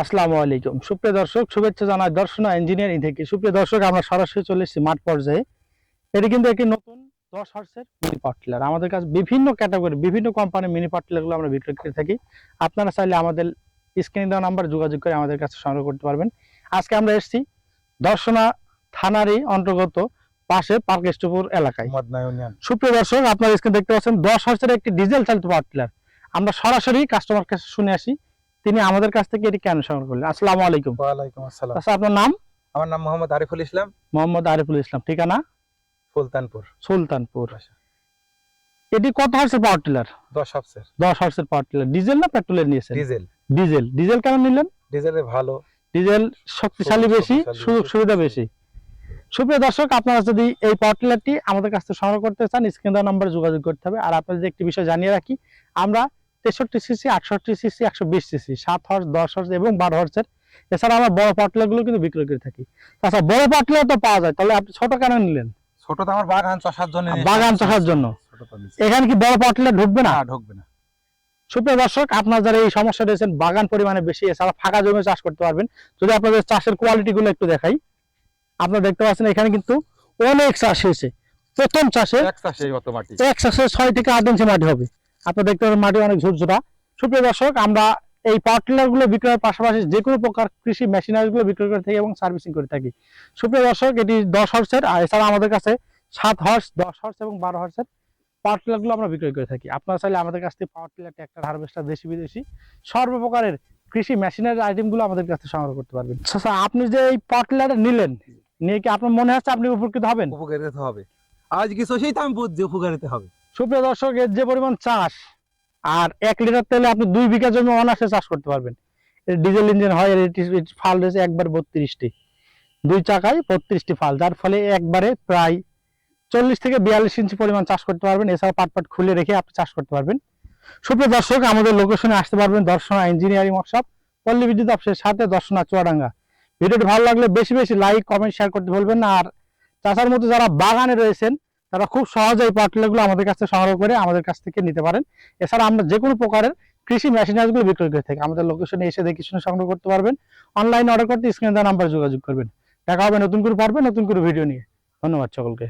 আসসালামু আলাইকুম সুপ্রিয় দর্শক, শুভেচ্ছা জানাই দর্শনা ইঞ্জিনিয়ারিং থেকে। সুপ্রিয় দর্শক, আমরা সরাসরি চলে এসেছি মাঠ পর্যায়ে। এটি কিন্তু একটি নতুন 10 হর্সের মিনি পাওয়ার টিলার। আমাদের কাছে বিভিন্ন ক্যাটাগরি, বিভিন্ন কোম্পানির মিনি পাওয়ার টিলারগুলো আমরা বিক্রি করে থাকি। আপনারা চাইলে আমাদের স্ক্রিনে দেওয়া নাম্বার যোগাযোগ করে আমাদের কাছে সংগ্রহ করতে পারবেন। আজকে আমরা এসেছি দর্শনা থানারই অন্তর্গত পাশে পার্কেষ্টপুর এলাকায়। সুপ্রিয় দর্শক, আপনারা স্ক্রিনে দেখতে পাচ্ছেন 10 হর্সের একটি ডিজেল চালিত পাওয়ার টিলার। আমরা সরাসরি কাস্টমার কাছে শুনে আসি তিনি আমাদের কাছ থেকে এটি কেন সংগ্রহ করলেন। আসসালামু আলাইকুম। ওয়ালাইকুম আসসালাম। আচ্ছা, আপনার নাম? আমার নাম মোহাম্মদ আরিফুল ইসলাম। মোহাম্মদ আরিফুল ইসলাম, ঠিকানা? সুলতানপুর। সুলতানপুর। এটি কত হর্সের পাওয়ার টিলার? 10 হর্সের। 10 হর্সের পাওয়ার টিলার। ডিজেল না পেট্রোলের নিয়েছেন? ডিজেল। ডিজেল। ডিজেল কেন নিলেন? ডিজেলে ভালো, ডিজেল শক্তিশালী বেশি, সুযোগ সুবিধা বেশি। সুপ্রিয় দর্শক, আপনারা যদি এই পাওয়ার টিলারটি আমাদের কাছ থেকে সংগ্রহ করতে চান স্ক্রিনে দেওয়া নম্বরে যোগাযোগ করতে হবে। আর আপনাদের একটি বিষয় জানিয়ে রাখি, আমরা 63 CC, 68 CC, 120 CC, 7 horse, 10 horse এবং 12 হর্সের, এছাড়া আমরা বড় পাওয়ার টিলারগুলো কিন্তু বিক্রয় করে থাকি। আচ্ছা, বড় পাওয়ার টিলার তো পাওয়া যায়, তাহলে আপনি ছোট কেন নিলেন? ছোট তো আমার বাগান চাষার জন্য। বাগান চাষার জন্য এখানে কি বড় পাওয়ার টিলার ঢুকবে না? ঢুকবে না। সুপ্রিয় দর্শক, আপনারা যারা এই সমস্যা রয়েছেন, বাগান পরিমাণে বেশি, এছাড়া ফাঁকা জমি চাষ করতে পারবেন। যদি আপনাদের চাষের কোয়ালিটি গুলো একটু দেখাই, আপনারা দেখতে পাচ্ছেন এখানে কিন্তু অনেক চাষ হয়েছে। প্রথম চাষে এক চাষে কত মাটি? এক চাষে 6 থেকে 8 ইঞ্চি মাটি হবে। আপনারা দেখতে পাচ্ছেন মাটি অনেক ঝুরঝুরা। সুপ্রিয় দর্শক, আমরা এই পাওয়ার টিলার গুলো বিক্রয়ের পাশাপাশি যে কোনো প্রকার কৃষি মেশিনারি গুলো বিক্রয় করে থাকি এবং সার্ভিসিং করে থাকি। সুপ্রিয় দর্শক, এটি 10 হর্সের, আর এছাড়া আমাদের কাছে 7 হর্স, 10 হর্স এবং 12 হর্সের পাওয়ার টিলার গুলো আমরা বিক্রয় করে থাকি। আপনারা চাইলে আমাদের কাছ থেকে পাওয়ার টিলার, ট্রাক্টর, হারভেস্টার, দেশি বিদেশি সর্বপ্রকারের কৃষি মেশিনারি আইটেম গুলো আমাদের কাছে সংগ্রহ করতে পারবেন। আচ্ছা, আপনি যে এই পাওয়ার টিলারটা নিলেন, নিয়ে কি আপনার মনে হচ্ছে আপনি উপকৃত হবেন? উপকারিত হবে। আজ কিছু সেই তো আমি বুঝছি উপকারিত হবে। সুপ্রিয় দর্শক, এর যে পরিমাণ চাষ, আর 1 লিটার তেলে আপনি 2 বিঘা জমি অনায়াসে চাষ করতে পারবেন। এর ডিজেল ইঞ্জিন হয়, এর ফাল রয়েছে একবার 32টি, 2 চাকায় 32টি ফাল, যার ফলে একবারে প্রায় 40 থেকে 42 ইঞ্চি পরিমাণ চাষ করতে পারবেন। এছাড়া পাট খুলে রেখে আপনি চাষ করতে পারবেন। সুপ্রিয় দর্শক, আমাদের লোকেশনে আসতে পারবেন দর্শনা ইঞ্জিনিয়ারিং ওয়ার্কশপ, পল্লী বিদ্যুৎ অফিসের সাথে, দর্শনা চুয়াডাঙ্গা। ভিডিওটি ভালো লাগলে বেশি বেশি লাইক, কমেন্ট, শেয়ার করতে ভুলবেন না। আর চাষার মতো যারা বাগানে রয়েছেন, তারা খুব সহজে এই পাওয়ার টিলারগুলো আমাদের কাছে সংগ্রহ করে আমাদের কাছ থেকে নিতে পারেন। এছাড়া আমরা যে কোনো প্রকারের কৃষি মেশিনারিগুলো বিক্রয় করে থাকি। আমাদের লোকেশনে এসে দেখে শুনে সংগ্রহ করতে পারবেন। অনলাইনে অর্ডার করতে স্ক্রিনে দেওয়া নাম্বারে যোগাযোগ করবেন। দেখা হবে নতুন করে পর্বে, নতুন করে ভিডিও নিয়ে। ধন্যবাদ সকলকে।